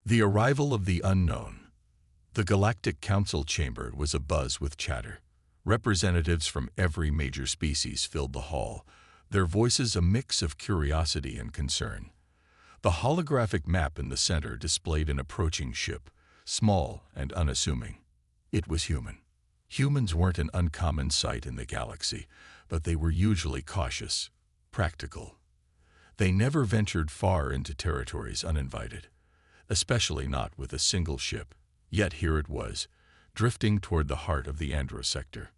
The arrival of the unknown. The Galactic Council chamber was abuzz with chatter. Representatives from every major species filled the hall, their voices a mix of curiosity and concern. The holographic map in the center displayed an approaching ship, small and unassuming. It was human. Humans weren't an uncommon sight in the galaxy, but they were usually cautious, practical. They never ventured far into territories uninvited, especially not with a single ship. Yet here it was, drifting toward the heart of the Andro sector.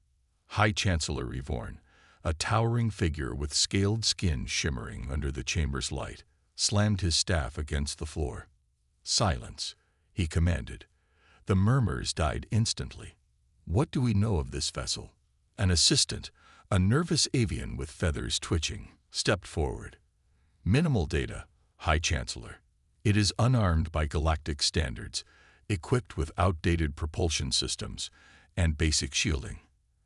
High Chancellor Revorn, a towering figure with scaled skin shimmering under the chamber's light, slammed his staff against the floor. "Silence," he commanded. The murmurs died instantly. "What do we know of this vessel?" An assistant, a nervous avian with feathers twitching, stepped forward. "Minimal data, High Chancellor. It is unarmed by galactic standards, equipped with outdated propulsion systems and basic shielding."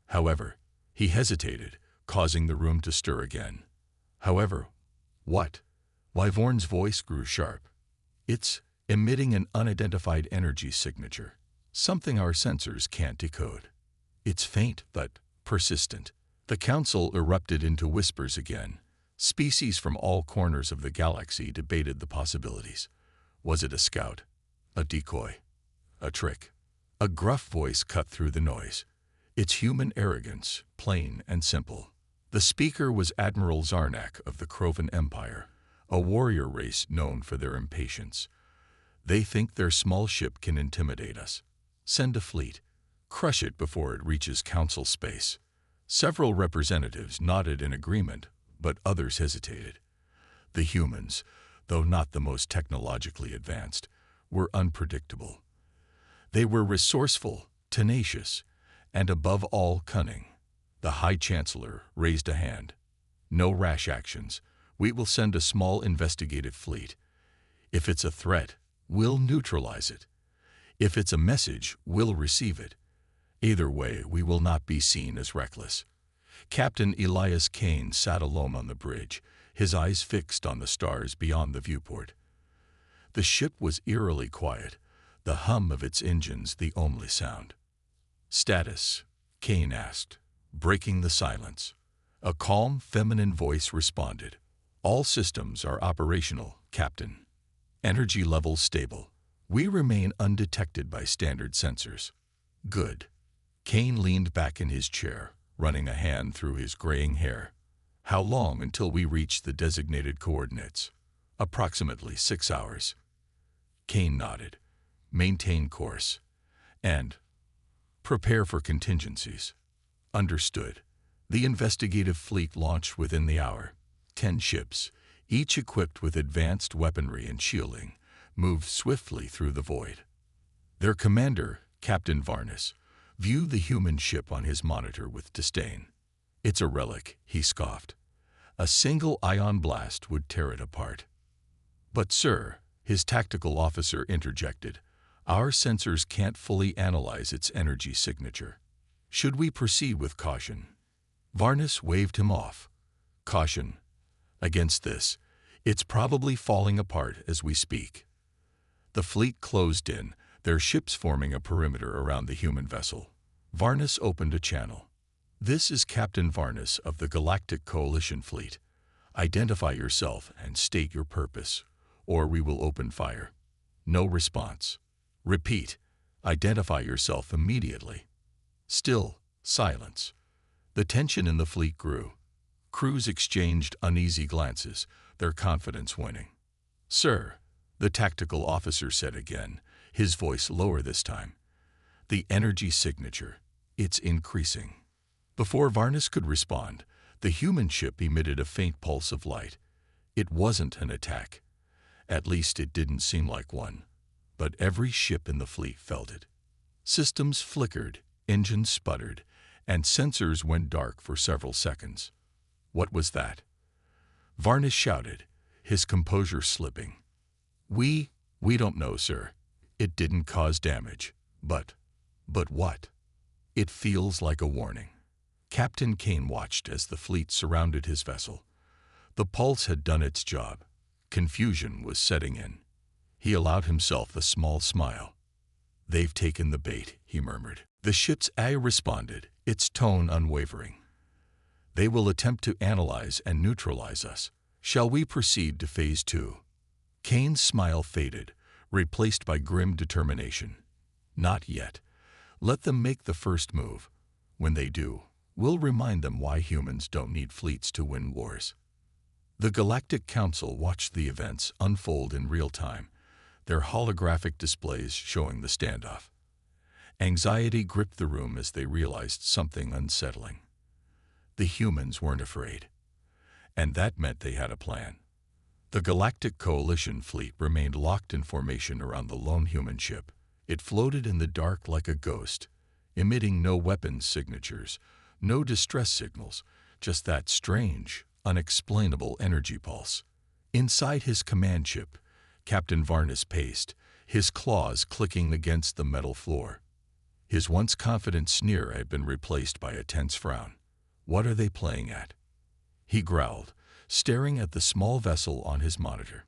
However, he hesitated, causing the room to stir again. "However, what?" Wyvorn's voice grew sharp. "It's emitting an unidentified energy signature, something our sensors can't decode. It's faint but persistent." The council erupted into whispers again. Species from all corners of the galaxy debated the possibilities. Was it a scout? A decoy? A trick? A gruff voice cut through the noise. "It's human arrogance, plain and simple." The speaker was Admiral Zarnak of the Krovan Empire, a warrior race known for their impatience. "They think their small ship can intimidate us. Send a fleet. Crush it before it reaches council space." Several representatives nodded in agreement, but others hesitated. The humans, though not the most technologically advanced, were unpredictable. They were resourceful, tenacious, and above all cunning. The High Chancellor raised a hand. "No rash actions. We will send a small investigative fleet. If it's a threat, we'll neutralize it. If it's a message, we'll receive it. Either way, we will not be seen as reckless." Captain Elias Kane sat alone on the bridge, his eyes fixed on the stars beyond the viewport. The ship was eerily quiet, the hum of its engines the only sound. "Status?" Kane asked, breaking the silence. A calm, feminine voice responded. "All systems are operational, Captain. Energy levels stable. We remain undetected by standard sensors." "Good." Kane leaned back in his chair, running a hand through his graying hair. "How long until we reach the designated coordinates?" "Approximately 6 hours." Kane nodded. "Maintain course. And prepare for contingencies." "Understood." The investigative fleet launched within the hour. 10 ships, each equipped with advanced weaponry and shielding, moved swiftly through the void. Their commander, Captain Varnus, viewed the human ship on his monitor with disdain. "It's a relic," he scoffed. "A single ion blast would tear it apart." "But sir," his tactical officer interjected, "our sensors can't fully analyze its energy signature. Should we proceed with caution?" Varnus waved him off. "Caution. Against this, it's probably falling apart as we speak." The fleet closed in, their ships forming a perimeter around the human vessel. Varnus opened a channel. "This is Captain Varnus of the Galactic Coalition Fleet. Identify yourself and state your purpose, or we will open fire." No response. "Repeat, identify yourself immediately." Still silence. The tension in the fleet grew. Crews exchanged uneasy glances, their confidence waning. "Sir," the tactical officer said again, his voice lower this time. "The energy signature. It's increasing." Before Varnus could respond, the human ship emitted a faint pulse of light. It wasn't an attack. At least it didn't seem like one. But every ship in the fleet felt it. Systems flickered, engines sputtered, and sensors went dark for several seconds. "What was that?" Varnus shouted, his composure slipping. We don't know, sir. It didn't cause damage. But what?" "It feels like a warning." Captain Kane watched as the fleet surrounded his vessel. The pulse had done its job. Confusion was setting in. He allowed himself a small smile. "They've taken the bait," he murmured. The ship's eye responded, its tone unwavering. "They will attempt to analyze and neutralize us. Shall we proceed to Phase 2? Kane's smile faded, replaced by grim determination. "Not yet. Let them make the first move. When they do, we'll remind them why humans don't need fleets to win wars." The Galactic Council watched the events unfold in real time, their holographic displays showing the standoff. Anxiety gripped the room as they realized something unsettling. The humans weren't afraid. And that meant they had a plan. The Galactic Coalition fleet remained locked in formation around the lone human ship. It floated in the dark like a ghost, emitting no weapons signatures, no distress signals, just that strange, unexplainable energy pulse. Inside his command ship, Captain Varnus paced, his claws clicking against the metal floor. His once confident sneer had been replaced by a tense frown. "What are they playing at?" he growled, staring at the small vessel on his monitor.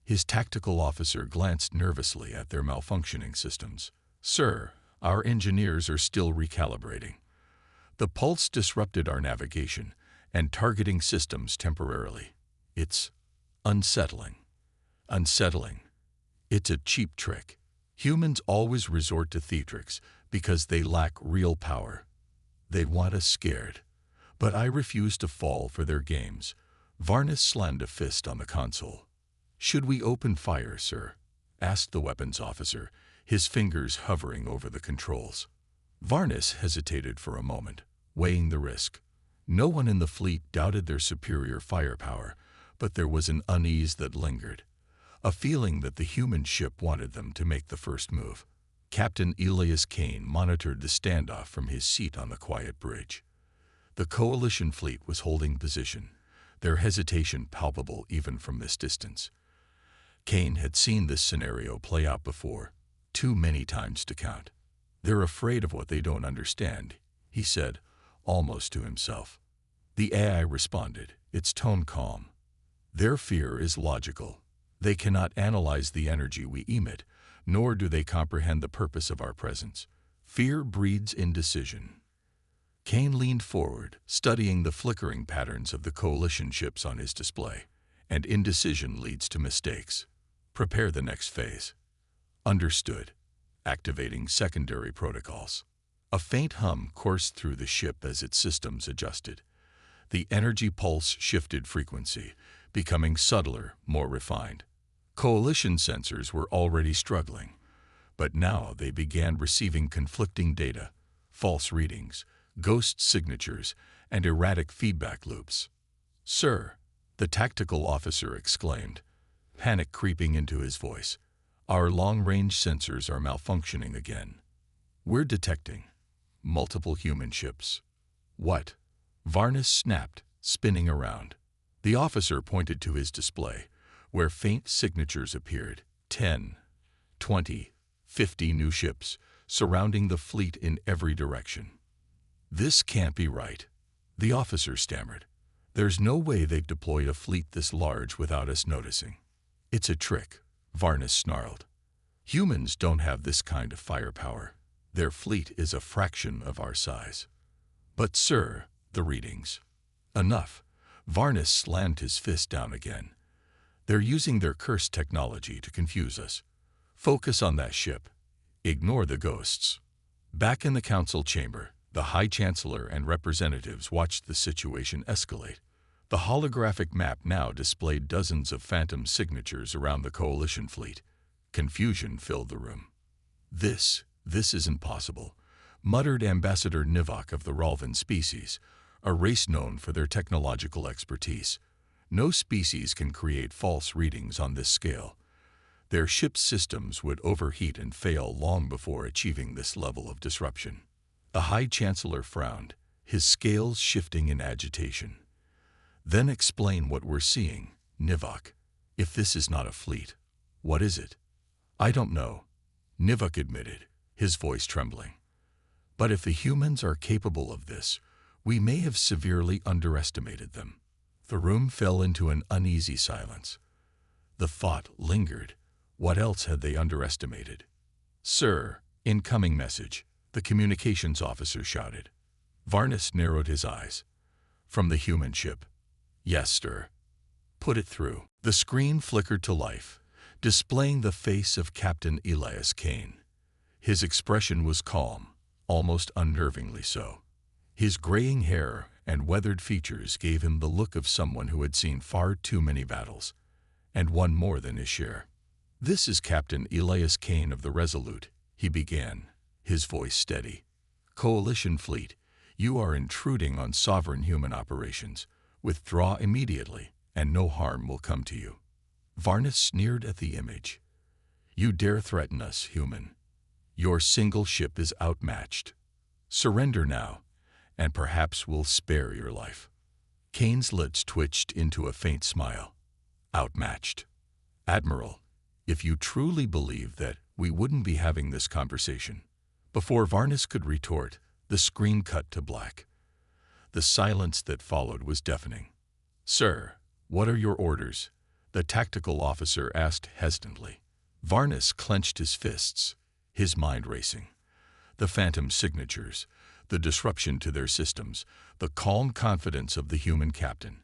His tactical officer glanced nervously at their malfunctioning systems. "Sir, our engineers are still recalibrating. The pulse disrupted our navigation and targeting systems temporarily. It's unsettling." Unsettling. It's a cheap trick. Humans always resort to theatrics because they lack real power. They want us scared. But I refuse to fall for their games. Varnus slammed a fist on the console. "Should we open fire, sir?" asked the weapons officer, his fingers hovering over the controls. Varnus hesitated for a moment, weighing the risk. No one in the fleet doubted their superior firepower, but there was an unease that lingered, a feeling that the human ship wanted them to make the first move. Captain Elias Kane monitored the standoff from his seat on the quiet bridge. The Coalition fleet was holding position, their hesitation palpable even from this distance. Kane had seen this scenario play out before, too many times to count. "They're afraid of what they don't understand," he said, almost to himself. The AI responded, its tone calm. "Their fear is logical. They cannot analyze the energy we emit, nor do they comprehend the purpose of our presence. Fear breeds indecision." Kane leaned forward, studying the flickering patterns of the Coalition ships on his display. "And indecision leads to mistakes. Prepare the next phase." "Understood." Activating secondary protocols. A faint hum coursed through the ship as its systems adjusted. The energy pulse shifted frequency, becoming subtler, more refined. Coalition sensors were already struggling, but now they began receiving conflicting data, false readings, ghost signatures, and erratic feedback loops. "Sir," the tactical officer exclaimed, panic creeping into his voice, "our long-range sensors are malfunctioning again. We're detecting multiple human ships." "What?" Varnus snapped, spinning around. The officer pointed to his display, where faint signatures appeared. 10, 20, 50 new ships, surrounding the fleet in every direction. "This can't be right," the officer stammered. "There's no way they've deployed a fleet this large without us noticing." "It's a trick," Varnus snarled. "Humans don't have this kind of firepower. Their fleet is a fraction of our size." "But sir, the readings." "Enough." Varnus slammed his fist down again. "They're using their cursed technology to confuse us. Focus on that ship. Ignore the ghosts." Back in the council chamber, the High Chancellor and representatives watched the situation escalate. The holographic map now displayed dozens of phantom signatures around the Coalition fleet. Confusion filled the room. This isn't possible," muttered Ambassador Nivok of the Ralvan species, a race known for their technological expertise. "No species can create false readings on this scale. Their ship's systems would overheat and fail long before achieving this level of disruption." The High Chancellor frowned, his scales shifting in agitation. "Then explain what we're seeing, Nivok. If this is not a fleet, what is it?" "I don't know," Nivok admitted, his voice trembling. "But if the humans are capable of this, we may have severely underestimated them." The room fell into an uneasy silence. The thought lingered. What else had they underestimated? "Sir, incoming message," the communications officer shouted. Varnus narrowed his eyes. "From the human ship." "Yes, sir." "Put it through." The screen flickered to life, displaying the face of Captain Elias Kane. His expression was calm, almost unnervingly so. His graying hair and weathered features gave him the look of someone who had seen far too many battles, and won more than his share. "This is Captain Elias Kane of the Resolute," he began, his voice steady. "Coalition fleet, you are intruding on sovereign human operations. Withdraw immediately, and no harm will come to you." Varnus sneered at the image. "You dare threaten us, human? Your single ship is outmatched. Surrender now, and perhaps we'll spare your life." Kane's lips twitched into a faint smile. "Outmatched? Admiral, if you truly believe that, we wouldn't be having this conversation." Before Varnus could retort, the screen cut to black. The silence that followed was deafening. "Sir, what are your orders?" the tactical officer asked hesitantly. Varnus clenched his fists, his mind racing. The phantom signatures, the disruption to their systems, the calm confidence of the human captain.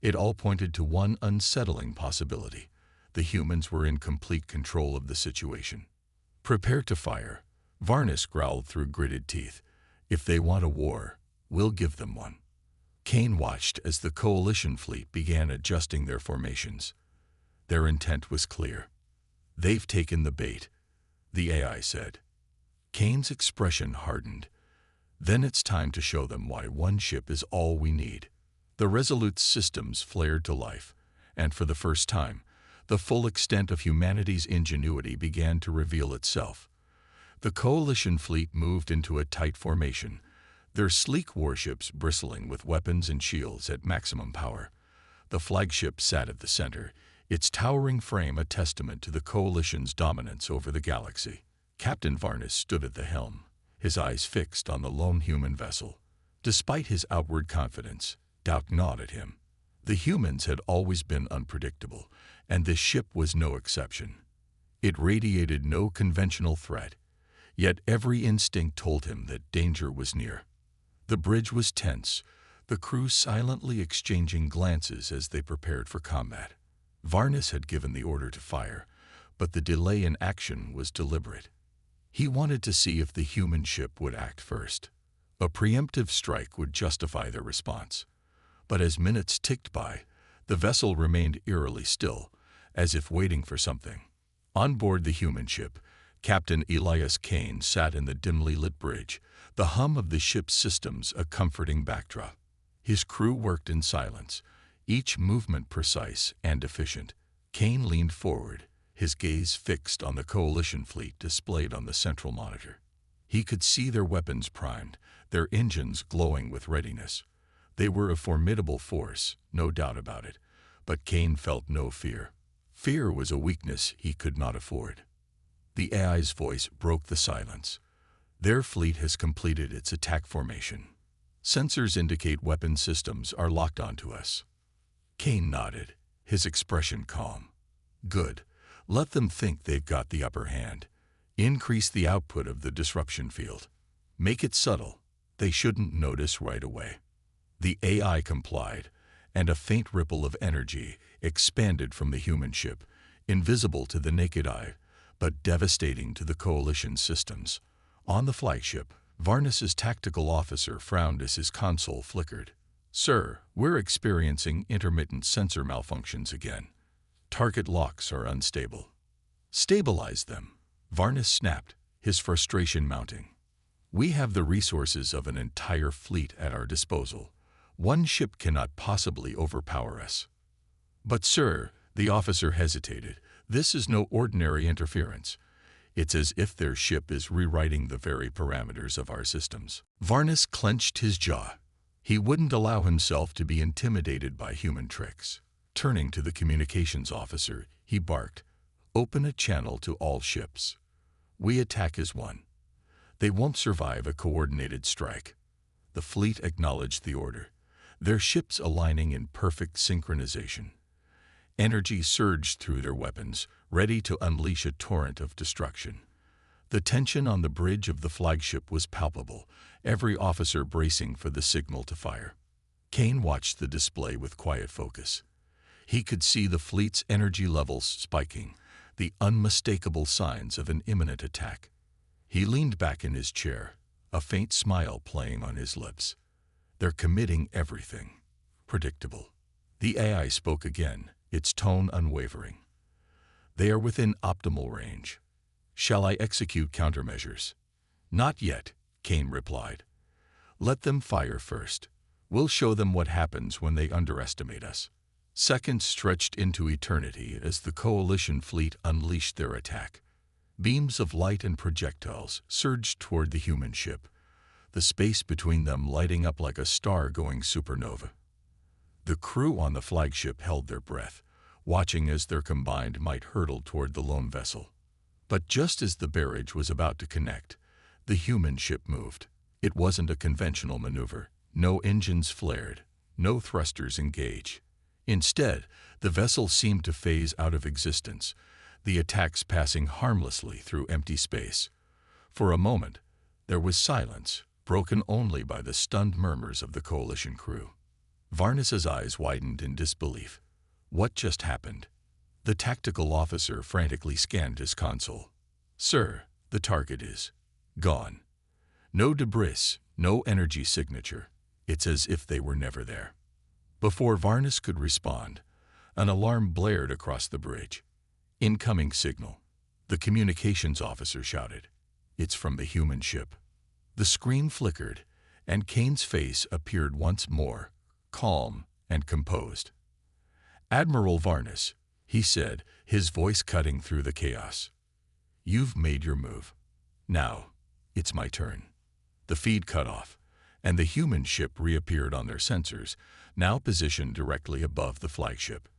It all pointed to one unsettling possibility. The humans were in complete control of the situation. "Prepare to fire," Varnus growled through gritted teeth. "If they want a war, we'll give them one." Kane watched as the coalition fleet began adjusting their formations. Their intent was clear. "They've taken the bait," the AI said. Kane's expression hardened. "Then it's time to show them why one ship is all we need." The Resolute's systems flared to life, and for the first time, the full extent of humanity's ingenuity began to reveal itself. The coalition fleet moved into a tight formation, their sleek warships bristling with weapons and shields at maximum power. The flagship sat at the center, its towering frame a testament to the coalition's dominance over the galaxy. Captain Varnus stood at the helm, his eyes fixed on the lone human vessel. Despite his outward confidence, doubt gnawed at him. The humans had always been unpredictable, and this ship was no exception. It radiated no conventional threat, yet every instinct told him that danger was near. The bridge was tense, the crew silently exchanging glances as they prepared for combat. Varnus had given the order to fire, but the delay in action was deliberate. He wanted to see if the human ship would act first. A preemptive strike would justify their response. But as minutes ticked by, the vessel remained eerily still, as if waiting for something. On board the human ship, Captain Elias Kane sat in the dimly lit bridge, the hum of the ship's systems a comforting backdrop. His crew worked in silence, each movement precise and efficient. Kane leaned forward, his gaze fixed on the coalition fleet displayed on the central monitor. He could see their weapons primed, their engines glowing with readiness. They were a formidable force, no doubt about it, but Kane felt no fear. Fear was a weakness he could not afford. The AI's voice broke the silence. "Their fleet has completed its attack formation. Sensors indicate weapon systems are locked onto us." Kane nodded, his expression calm. "Good. Let them think they've got the upper hand. Increase the output of the disruption field. Make it subtle. They shouldn't notice right away." The AI complied, and a faint ripple of energy expanded from the human ship, invisible to the naked eye, but devastating to the coalition systems. On the flagship, Varnus's tactical officer frowned as his console flickered. "Sir, we're experiencing intermittent sensor malfunctions again. Target locks are unstable." "Stabilize them," Varnus snapped, his frustration mounting. "We have the resources of an entire fleet at our disposal. One ship cannot possibly overpower us." "But sir," the officer hesitated, "this is no ordinary interference. It's as if their ship is rewriting the very parameters of our systems." Varnus clenched his jaw. He wouldn't allow himself to be intimidated by human tricks. Turning to the communications officer, he barked, "Open a channel to all ships. We attack as one. They won't survive a coordinated strike." The fleet acknowledged the order, their ships aligning in perfect synchronization. Energy surged through their weapons, ready to unleash a torrent of destruction. The tension on the bridge of the flagship was palpable, every officer bracing for the signal to fire. Kane watched the display with quiet focus. He could see the fleet's energy levels spiking, the unmistakable signs of an imminent attack. He leaned back in his chair, a faint smile playing on his lips. They're committing everything. Predictable. The AI spoke again, its tone unwavering. They are within optimal range. Shall I execute countermeasures? Not yet, Kane replied. Let them fire first. We'll show them what happens when they underestimate us. Seconds stretched into eternity as the coalition fleet unleashed their attack. Beams of light and projectiles surged toward the human ship, the space between them lighting up like a star-going supernova. The crew on the flagship held their breath, watching as their combined might hurtled toward the lone vessel. But just as the barrage was about to connect, the human ship moved. It wasn't a conventional maneuver. No engines flared, no thrusters engaged. Instead, the vessel seemed to phase out of existence, the attacks passing harmlessly through empty space. For a moment, there was silence, broken only by the stunned murmurs of the coalition crew. Varnus's eyes widened in disbelief. What just happened? The tactical officer frantically scanned his console. Sir, the target is gone. No debris, no energy signature. It's as if they were never there. Before Varnus could respond, an alarm blared across the bridge. Incoming signal. The communications officer shouted. It's from the human ship. The screen flickered, and Kane's face appeared once more, calm and composed. Admiral Varnus, he said, his voice cutting through the chaos. You've made your move. Now, it's my turn. The feed cut off, and the human ship reappeared on their sensors, now positioned directly above the flagship.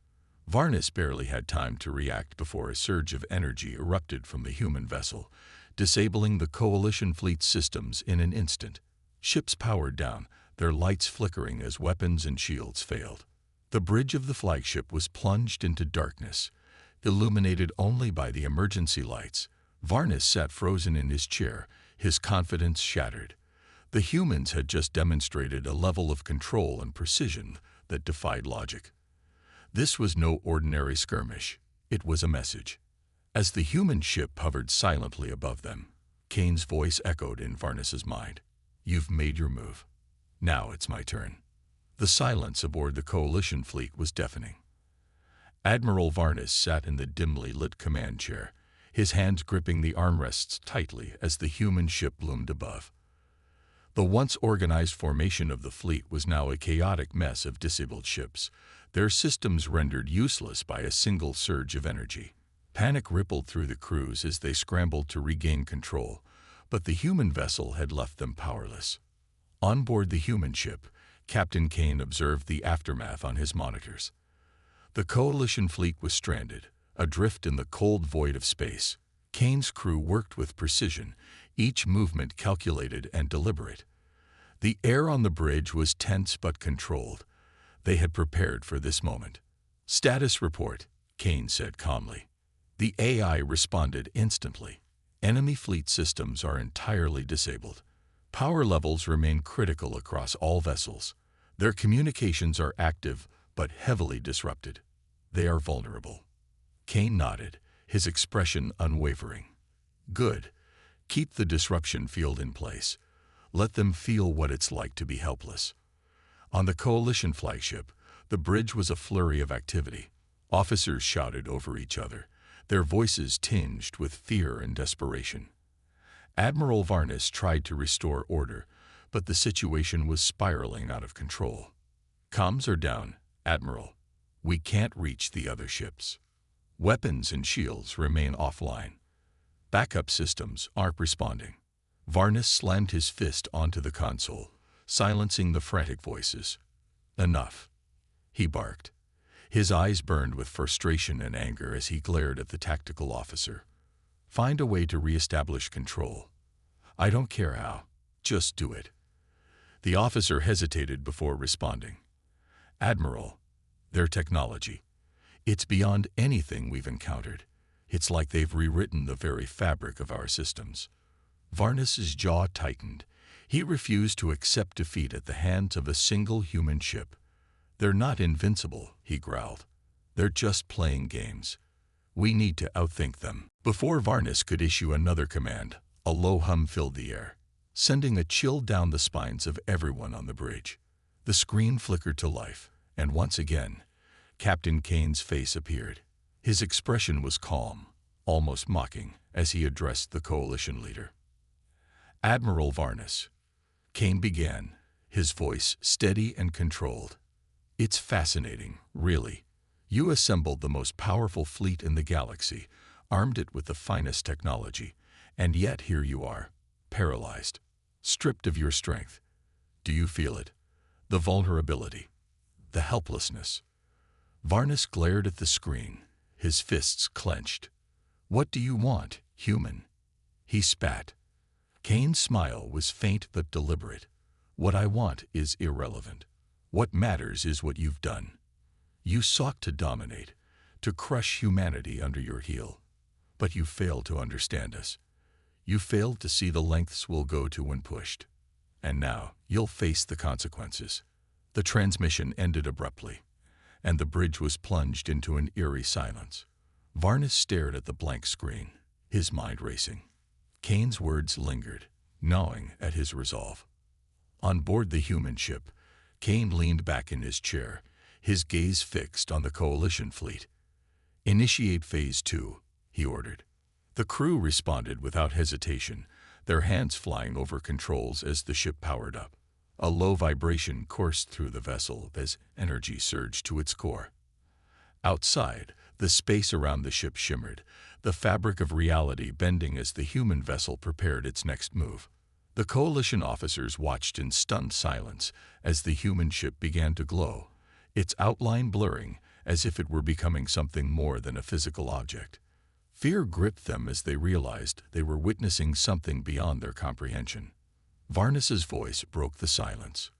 Varnus barely had time to react before a surge of energy erupted from the human vessel, disabling the coalition fleet's systems in an instant. Ships powered down, their lights flickering as weapons and shields failed. The bridge of the flagship was plunged into darkness, illuminated only by the emergency lights. Varnus sat frozen in his chair, his confidence shattered. The humans had just demonstrated a level of control and precision that defied logic. This was no ordinary skirmish. It was a message. As the human ship hovered silently above them, Kane's voice echoed in Varnus's mind. You've made your move. Now it's my turn. The silence aboard the coalition fleet was deafening. Admiral Varnus sat in the dimly lit command chair, his hands gripping the armrests tightly as the human ship loomed above. The once organized formation of the fleet was now a chaotic mess of disabled ships, their systems rendered useless by a single surge of energy. Panic rippled through the crews as they scrambled to regain control, but the human vessel had left them powerless. On board the human ship, Captain Kane observed the aftermath on his monitors. The coalition fleet was stranded, adrift in the cold void of space. Kane's crew worked with precision, each movement calculated and deliberate. The air on the bridge was tense but controlled. They had prepared for this moment. Status report, Kane said calmly. The AI responded instantly. Enemy fleet systems are entirely disabled. Power levels remain critical across all vessels. Their communications are active but heavily disrupted. They are vulnerable. Kane nodded, his expression unwavering. Good. Keep the disruption field in place. Let them feel what it's like to be helpless. On the coalition flagship, the bridge was a flurry of activity. Officers shouted over each other, their voices tinged with fear and desperation. Admiral Varnus tried to restore order, but the situation was spiraling out of control. Comms are down, Admiral. We can't reach the other ships. Weapons and shields remain offline. Backup systems aren't responding. Varnus slammed his fist onto the console, silencing the frantic voices. Enough, he barked. His eyes burned with frustration and anger as he glared at the tactical officer. Find a way to reestablish control. I don't care how. Just do it. The officer hesitated before responding. Admiral, their technology. It's beyond anything we've encountered. It's like they've rewritten the very fabric of our systems. Varnus's jaw tightened. He refused to accept defeat at the hands of a single human ship. "They're not invincible," he growled. "They're just playing games. We need to outthink them." Before Varnus could issue another command, a low hum filled the air, sending a chill down the spines of everyone on the bridge. The screen flickered to life, and once again, Captain Kane's face appeared. His expression was calm, almost mocking, as he addressed the coalition leader. "Admiral Varnus," Kane began, his voice steady and controlled. "It's fascinating, really. You assembled the most powerful fleet in the galaxy, armed it with the finest technology, and yet here you are, paralyzed, stripped of your strength. Do you feel it? The vulnerability, the helplessness?" Varnus glared at the screen, his fists clenched. "What do you want, human?" He spat. Kane's smile was faint but deliberate. "What I want is irrelevant. What matters is what you've done. You sought to dominate, to crush humanity under your heel. But you failed to understand us. You failed to see the lengths we'll go to when pushed. And now you'll face the consequences." The transmission ended abruptly, and the bridge was plunged into an eerie silence. Varnus stared at the blank screen, his mind racing. Kane's words lingered, gnawing at his resolve. On board the human ship, Kane leaned back in his chair, his gaze fixed on the coalition fleet. "Initiate Phase 2, he ordered. The crew responded without hesitation, their hands flying over controls as the ship powered up. A low vibration coursed through the vessel as energy surged to its core. Outside, the space around the ship shimmered, the fabric of reality bending as the human vessel prepared its next move. The coalition officers watched in stunned silence as the human ship began to glow, its outline blurring as if it were becoming something more than a physical object. Fear gripped them as they realized they were witnessing something beyond their comprehension. Varnus's voice broke the silence.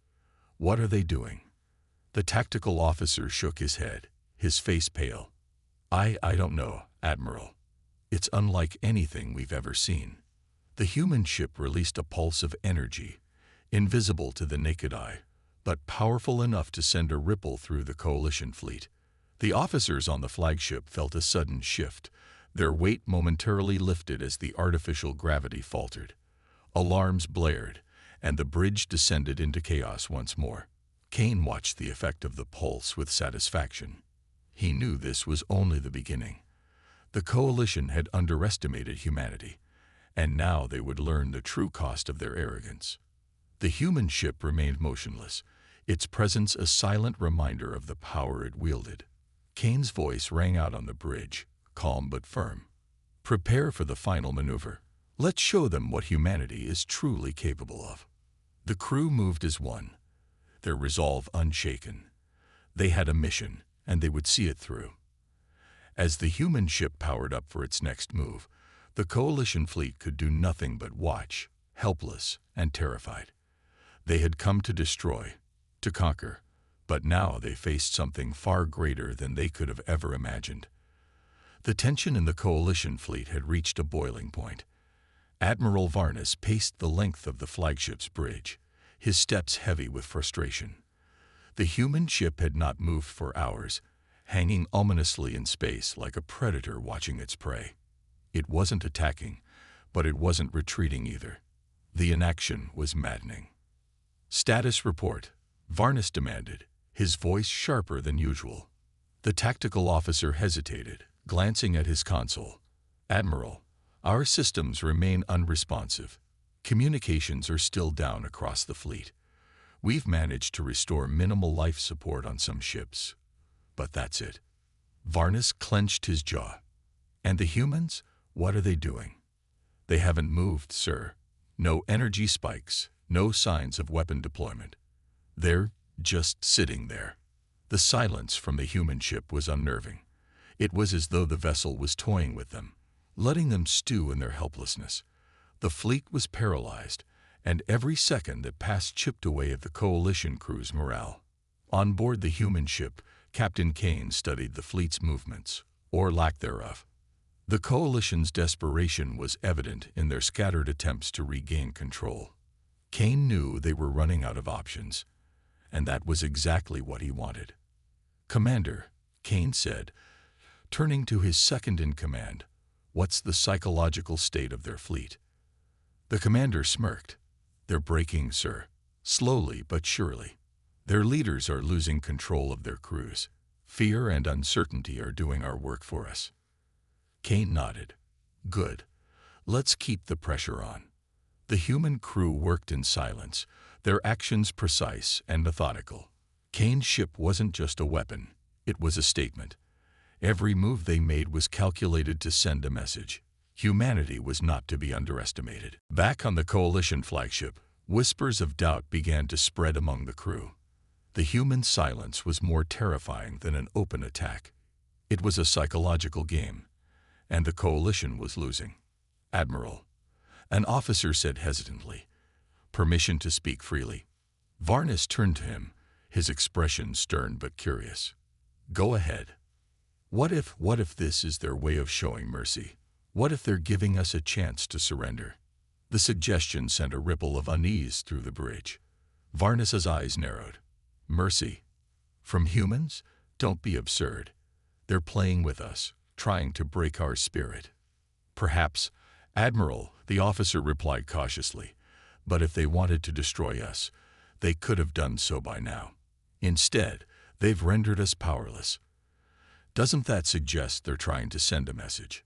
"What are they doing?" The tactical officer shook his head, his face pale. I don't know, Admiral. It's unlike anything we've ever seen." The human ship released a pulse of energy, invisible to the naked eye, but powerful enough to send a ripple through the coalition fleet. The officers on the flagship felt a sudden shift, their weight momentarily lifted as the artificial gravity faltered. Alarms blared, and the bridge descended into chaos once more. Kane watched the effect of the pulse with satisfaction. He knew this was only the beginning. The coalition had underestimated humanity, and now they would learn the true cost of their arrogance. The human ship remained motionless, its presence a silent reminder of the power it wielded. Kane's voice rang out on the bridge, calm but firm. "Prepare for the final maneuver. Let's show them what humanity is truly capable of." The crew moved as one, their resolve unshaken. They had a mission, and they would see it through. As the human ship powered up for its next move, the coalition fleet could do nothing but watch, helpless and terrified. They had come to destroy, to conquer, but now they faced something far greater than they could have ever imagined. The tension in the coalition fleet had reached a boiling point. Admiral Varnus paced the length of the flagship's bridge, his steps heavy with frustration. The human ship had not moved for hours, hanging ominously in space like a predator watching its prey. It wasn't attacking, but it wasn't retreating either. The inaction was maddening. "Status report," Varnus demanded, his voice sharper than usual. The tactical officer hesitated, glancing at his console. "Admiral, our systems remain unresponsive. Communications are still down across the fleet. We've managed to restore minimal life support on some ships, but that's it." Varnus clenched his jaw. "And the humans? What are they doing?" "They haven't moved, sir. No energy spikes, no signs of weapon deployment. They're just sitting there." The silence from the human ship was unnerving. It was as though the vessel was toying with them, letting them stew in their helplessness. The fleet was paralyzed, and every second that passed chipped away at the coalition crew's morale. On board the human ship, Captain Kane studied the fleet's movements, or lack thereof. The coalition's desperation was evident in their scattered attempts to regain control. Kane knew they were running out of options, and that was exactly what he wanted. "Commander," Kane said, turning to his second-in-command, "what's the psychological state of their fleet?" The commander smirked. "They're breaking, sir. Slowly but surely. Their leaders are losing control of their crews. Fear and uncertainty are doing our work for us." Kane nodded. "Good. Let's keep the pressure on." The human crew worked in silence, their actions precise and methodical. Kane's ship wasn't just a weapon, it was a statement. Every move they made was calculated to send a message. Humanity was not to be underestimated. Back on the coalition flagship, whispers of doubt began to spread among the crew. The human silence was more terrifying than an open attack. It was a psychological game, and the coalition was losing. "Admiral," an officer said hesitantly, "permission to speak freely." Varnus turned to him, his expression stern but curious. "Go ahead. What if this is their way of showing mercy? What if they're giving us a chance to surrender?" The suggestion sent a ripple of unease through the bridge. Varnus's eyes narrowed. "Mercy? From humans? Don't be absurd. They're playing with us, trying to break our spirit." "Perhaps, Admiral," the officer replied cautiously, "but if they wanted to destroy us, they could have done so by now. Instead, they've rendered us powerless. Doesn't that suggest they're trying to send a message?"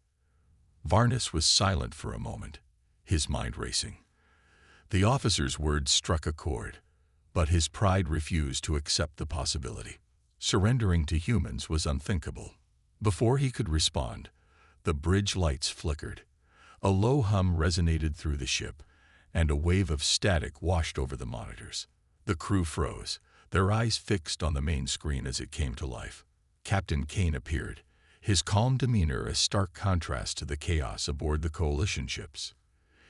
Varnus was silent for a moment, his mind racing. The officer's words struck a chord, but his pride refused to accept the possibility. Surrendering to humans was unthinkable. Before he could respond, the bridge lights flickered. A low hum resonated through the ship, and a wave of static washed over the monitors. The crew froze, their eyes fixed on the main screen as it came to life. Captain Kane appeared, his calm demeanor a stark contrast to the chaos aboard the coalition ships.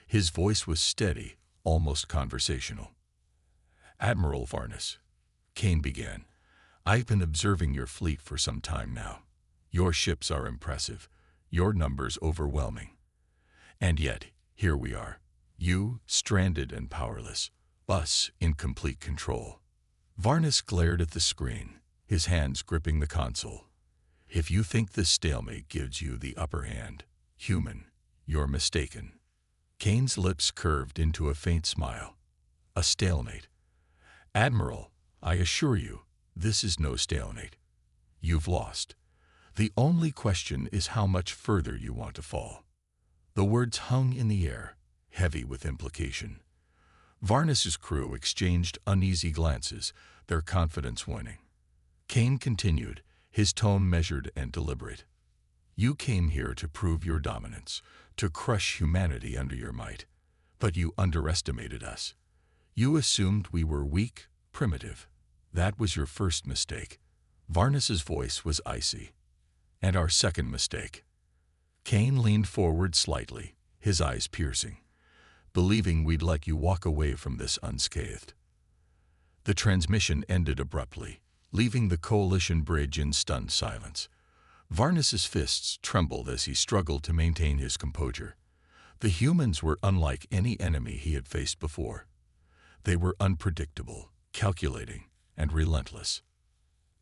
His voice was steady, almost conversational. "Admiral Varnus," Kane began, "I've been observing your fleet for some time now. Your ships are impressive, your numbers overwhelming. And yet, here we are, you stranded and powerless, us in complete control." Varnus glared at the screen, his hands gripping the console. "If you think this stalemate gives you the upper hand, human, you're mistaken." Kane's lips curved into a faint smile. "A stalemate? Admiral, I assure you, this is no stalemate. You've lost. The only question is how much further you want to fall." The words hung in the air, heavy with implication. Varnus's crew exchanged uneasy glances, their confidence waning. Kane continued, his tone measured and deliberate. "You came here to prove your dominance, to crush humanity under your might. But you underestimated us. You assumed we were weak, primitive. That was your first mistake." Varnus's voice was icy. "And our second mistake?" Kane leaned forward slightly, his eyes piercing. "Believing we'd let you walk away from this unscathed." The transmission ended abruptly, leaving the coalition bridge in stunned silence. Varnus's fists trembled as he struggled to maintain his composure. The humans were unlike any enemy he had faced before. They were unpredictable, calculating, and relentless.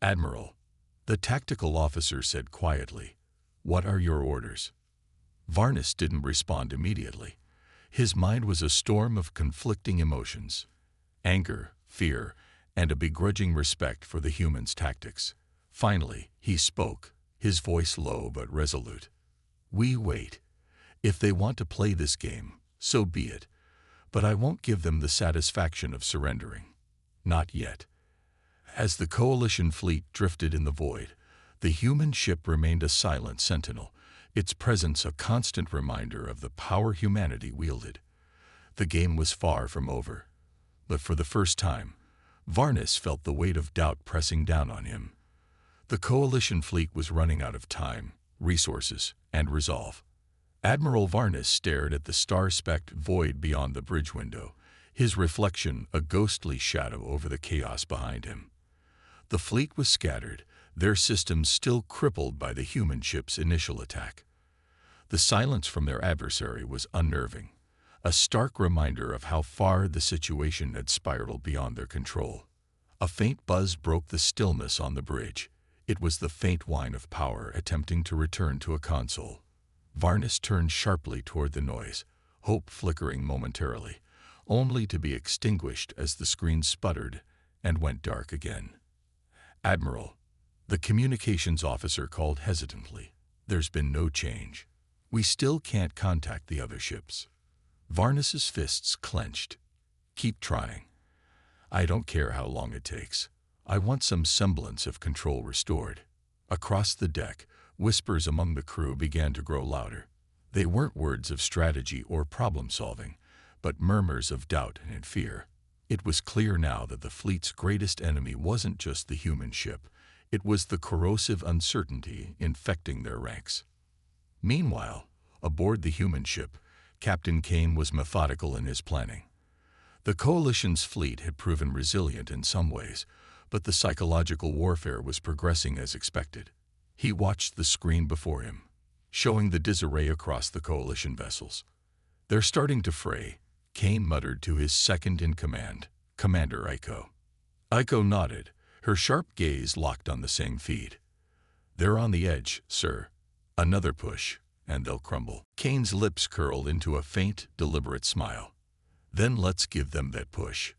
"Admiral," the tactical officer said quietly, "what are your orders?" Varnus didn't respond immediately. His mind was a storm of conflicting emotions: anger, fear, and a begrudging respect for the humans' tactics. Finally, he spoke, his voice low but resolute. "We wait. If they want to play this game, so be it. But I won't give them the satisfaction of surrendering. Not yet." As the coalition fleet drifted in the void, the human ship remained a silent sentinel, its presence a constant reminder of the power humanity wielded. The game was far from over. But for the first time, Varnus felt the weight of doubt pressing down on him. The coalition fleet was running out of time, resources, and resolve. Admiral Varnus stared at the star-specked void beyond the bridge window, his reflection a ghostly shadow over the chaos behind him. The fleet was scattered, their systems still crippled by the human ship's initial attack. The silence from their adversary was unnerving, a stark reminder of how far the situation had spiraled beyond their control. A faint buzz broke the stillness on the bridge. It was the faint whine of power attempting to return to a console. Varnus turned sharply toward the noise, hope flickering momentarily, only to be extinguished as the screen sputtered and went dark again. "Admiral," the communications officer called hesitantly, "there's been no change. We still can't contact the other ships." Varnus's fists clenched. "Keep trying. I don't care how long it takes. I want some semblance of control restored." Across the deck, whispers among the crew began to grow louder. They weren't words of strategy or problem-solving, but murmurs of doubt and fear. It was clear now that the fleet's greatest enemy wasn't just the human ship. It was the corrosive uncertainty infecting their ranks. Meanwhile, aboard the human ship, Captain Kane was methodical in his planning. The Coalition's fleet had proven resilient in some ways, but the psychological warfare was progressing as expected. He watched the screen before him, showing the disarray across the Coalition vessels. "They're starting to fray," Kane muttered to his second-in-command, Commander Iko. Iko nodded, her sharp gaze locked on the same feed. "They're on the edge, sir. Another push, and they'll crumble." Kane's lips curled into a faint, deliberate smile. "Then let's give them that push.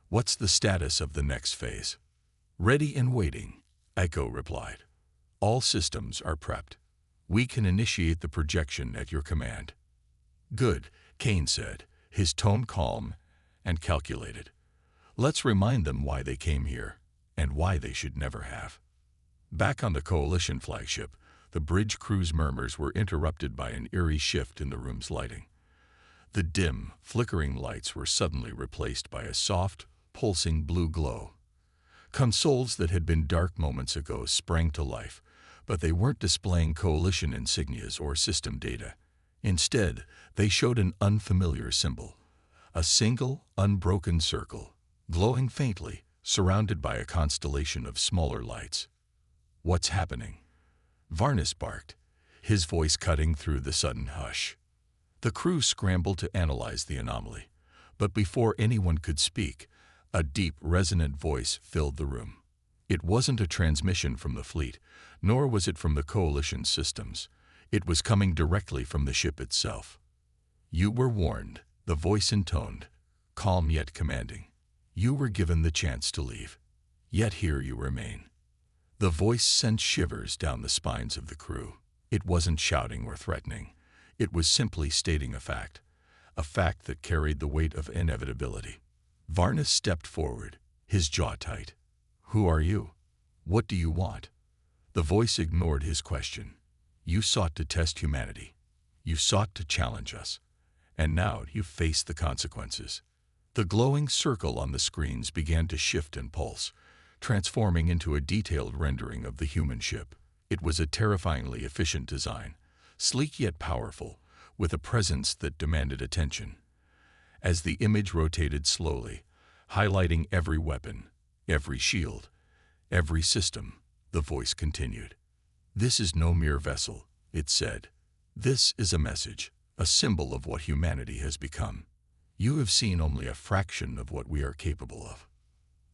What's the status of the next phase?" "Ready and waiting," Iko replied. "All systems are prepped. We can initiate the projection at your command." "Good," Kane said, his tone calm and calculated. "Let's remind them why they came here, and why they should never have." Back on the Coalition flagship, the bridge crew's murmurs were interrupted by an eerie shift in the room's lighting. The dim, flickering lights were suddenly replaced by a soft, pulsing blue glow. Consoles that had been dark moments ago sprang to life, but they weren't displaying Coalition insignias or system data. Instead, they showed an unfamiliar symbol, a single, unbroken circle, glowing faintly, surrounded by a constellation of smaller lights. "What's happening?" Varnus barked, his voice cutting through the sudden hush. The crew scrambled to analyze the anomaly, but before anyone could speak, a deep, resonant voice filled the room. It wasn't a transmission from the fleet, nor was it from the Coalition systems. It was coming directly from the ship itself. "You were warned," the voice intoned, calm yet commanding. "You were given the chance to leave. Yet here you remain." The voice sent shivers down the spines of the crew. It wasn't shouting or threatening. It was simply stating a fact that carried the weight of inevitability. Varnus stepped forward, his jaw tight. "Who are you? What do you want?" The voice ignored his question. "You sought to test humanity. You sought to challenge us. And now you face the consequences." The glowing circle on the screens began to shift and pulse, transforming into a detailed rendering of the human ship. It was a terrifyingly efficient design, sleek yet powerful, with a presence that demanded attention. As the image rotated slowly, highlighting every weapon, every shield, every system, the voice continued. "This is no mere vessel," it said. "This is a message, a symbol of what humanity has become. You have seen only a fraction of what we are capable of."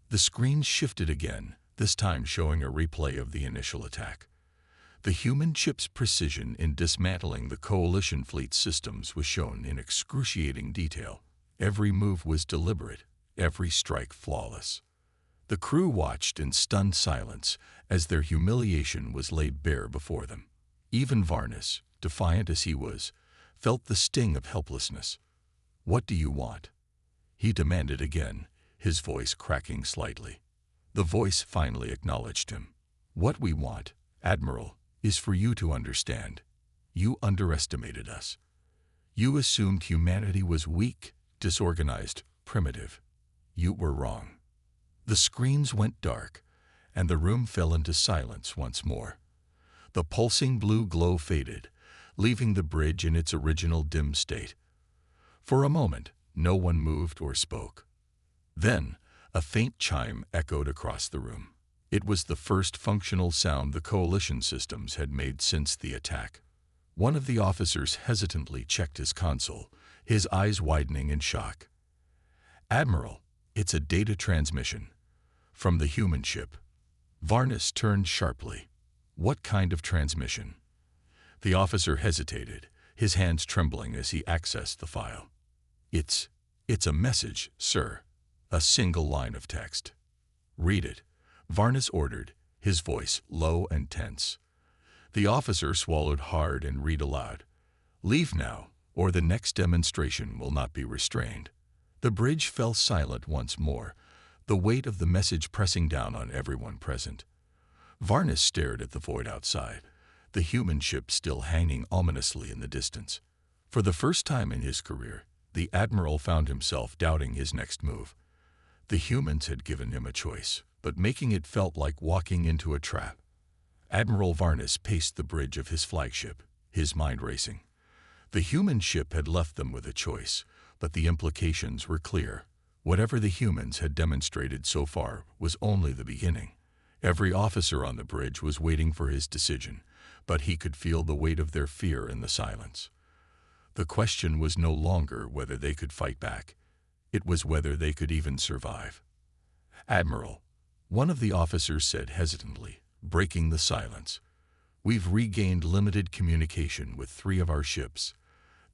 The screen shifted again, this time showing a replay of the initial attack. The human chip's precision in dismantling the Coalition fleet systems was shown in excruciating detail. Every move was deliberate, every strike flawless. The crew watched in stunned silence as their humiliation was laid bare before them. Even Varnus, defiant as he was, felt the sting of helplessness. "What do you want?" he demanded again, his voice cracking slightly. The voice finally acknowledged him. "What we want, Admiral, is for you to understand. You underestimated us. You assumed humanity was weak, disorganized, primitive. You were wrong." The screens went dark, and the room fell into silence once more. The pulsing blue glow faded, leaving the bridge in its original dim state. For a moment, no one moved or spoke. Then, a faint chime echoed across the room. It was the first functional sound the Coalition systems had made since the attack. One of the officers hesitantly checked his console, his eyes widening in shock. "Admiral, it's a data transmission. From the human ship." Varnus turned sharply. "What kind of transmission?" The officer hesitated, his hands trembling as he accessed the file. It's a message, sir. A single line of text." "Read it," Varnus ordered, his voice low and tense. The officer swallowed hard and read aloud. "Leave now, or the next demonstration will not be restrained." The bridge fell silent once more, the weight of the message pressing down on everyone present. Varnus stared at the void outside, the human ship still hanging ominously in the distance. For the first time in his career, the Admiral found himself doubting his next move. The humans had given him a choice, but making it felt like walking into a trap. Admiral Varnus paced the bridge of his flagship, his mind racing. The human ship had left them with a choice, but the implications were clear. Whatever the humans had demonstrated so far was only the beginning. Every officer on the bridge was waiting for his decision, but he could feel the weight of their fear in the silence. The question was no longer whether they could fight back. It was whether they could even survive. "Admiral," one of the officers said hesitantly, breaking the silence, "we've regained limited communication with 3 of our ships.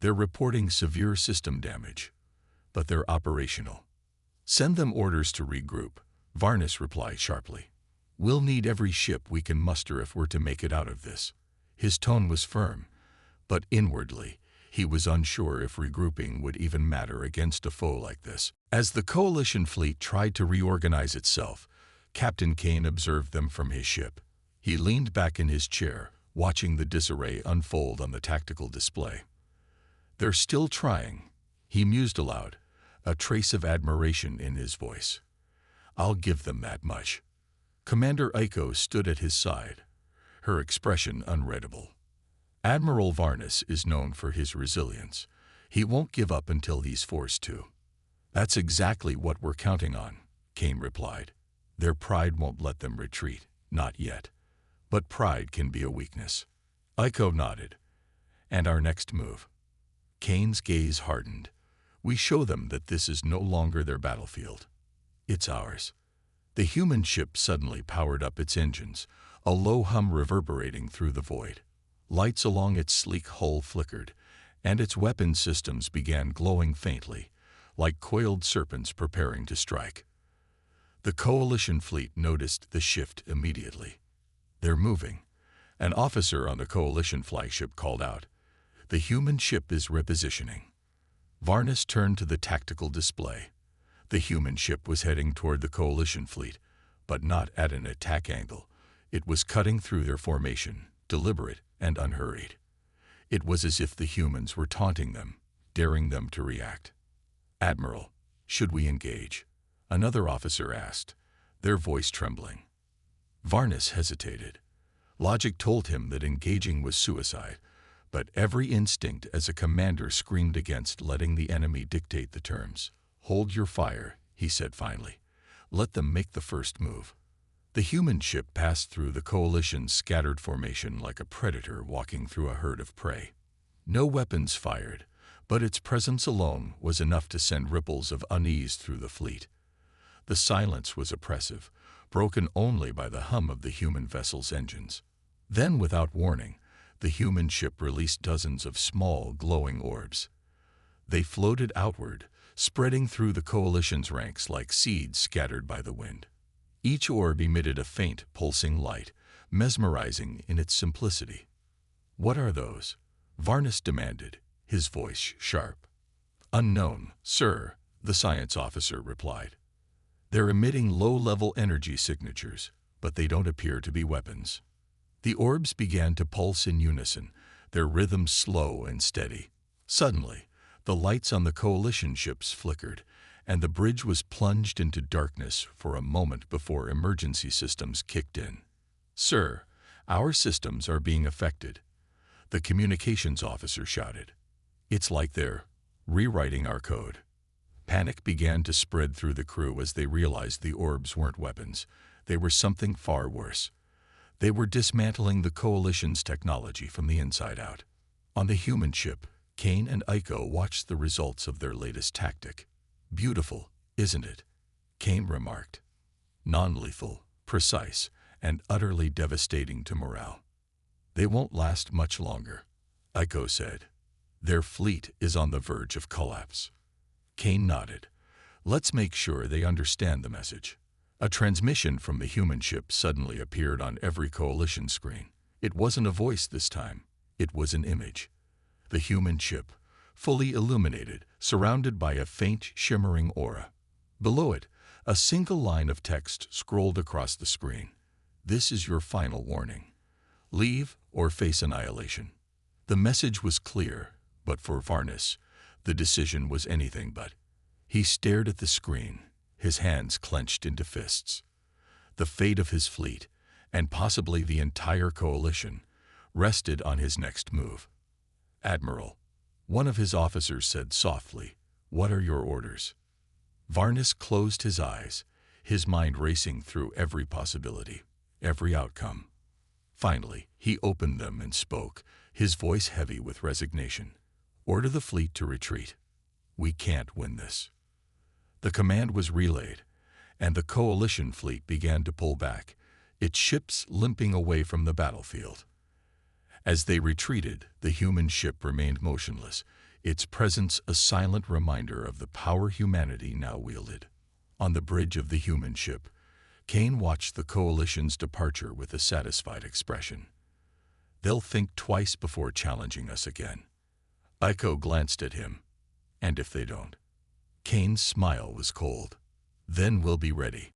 They're reporting severe system damage, but they're operational." "Send them orders to regroup," Varnus replied sharply. "We'll need every ship we can muster if we're to make it out of this." His tone was firm, but inwardly, he was unsure if regrouping would even matter against a foe like this. As the coalition fleet tried to reorganize itself, Captain Kane observed them from his ship. He leaned back in his chair, watching the disarray unfold on the tactical display. "They're still trying," he mused aloud, a trace of admiration in his voice. "I'll give them that much." Commander Aiko stood at his side, her expression unreadable. "Admiral Varnus is known for his resilience. He won't give up until he's forced to." "That's exactly what we're counting on," Kane replied. "Their pride won't let them retreat, not yet. But pride can be a weakness." Aiko nodded. "And our next move?" Kane's gaze hardened. "We show them that this is no longer their battlefield. It's ours." The human ship suddenly powered up its engines, a low hum reverberating through the void. Lights along its sleek hull flickered, and its weapon systems began glowing faintly, like coiled serpents preparing to strike. The coalition fleet noticed the shift immediately. "They're moving," an officer on the coalition flagship called out. "The human ship is repositioning." Varnus turned to the tactical display. The human ship was heading toward the coalition fleet, but not at an attack angle. It was cutting through their formation, deliberate and unhurried. It was as if the humans were taunting them, daring them to react. "Admiral, should we engage?" another officer asked, their voice trembling. Varnus hesitated. Logic told him that engaging was suicide, but every instinct as a commander screamed against letting the enemy dictate the terms. "Hold your fire," he said finally. "Let them make the first move." The human ship passed through the coalition's scattered formation like a predator walking through a herd of prey. No weapons fired, but its presence alone was enough to send ripples of unease through the fleet. The silence was oppressive, broken only by the hum of the human vessel's engines. Then, without warning, the human ship released dozens of small, glowing orbs. They floated outward, spreading through the coalition's ranks like seeds scattered by the wind. Each orb emitted a faint, pulsing light, mesmerizing in its simplicity. "What are those?" Varnus demanded, his voice sharp. "Unknown, sir," the science officer replied. "They're emitting low-level energy signatures, but they don't appear to be weapons." The orbs began to pulse in unison, their rhythm slow and steady. Suddenly, the lights on the coalition ships flickered, and the bridge was plunged into darkness for a moment before emergency systems kicked in. "Sir, our systems are being affected," the communications officer shouted. "It's like they're rewriting our code." Panic began to spread through the crew as they realized the orbs weren't weapons. They were something far worse. They were dismantling the coalition's technology from the inside out. On the human ship, Kane and Aiko watched the results of their latest tactic. "Beautiful, isn't it?" Kane remarked. "Non-lethal, precise, and utterly devastating to morale." "They won't last much longer," Aiko said. "Their fleet is on the verge of collapse." Kane nodded. "Let's make sure they understand the message." A transmission from the human ship suddenly appeared on every coalition screen. It wasn't a voice this time. It was an image. The human ship, fully illuminated, surrounded by a faint, shimmering aura. Below it, a single line of text scrolled across the screen. "This is your final warning. Leave or face annihilation." The message was clear, but for Varnis, the decision was anything but. He stared at the screen, his hands clenched into fists. The fate of his fleet, and possibly the entire coalition, rested on his next move. "Admiral," one of his officers said softly, "what are your orders?" Varnis closed his eyes, his mind racing through every possibility, every outcome. Finally, he opened them and spoke, his voice heavy with resignation. "Order the fleet to retreat. We can't win this." The command was relayed, and the coalition fleet began to pull back, its ships limping away from the battlefield. As they retreated, the human ship remained motionless, its presence a silent reminder of the power humanity now wielded. On the bridge of the human ship, Kane watched the coalition's departure with a satisfied expression. "They'll think twice before challenging us again." Aiko glanced at him. "And if they don't?" Kane's smile was cold. "Then we'll be ready."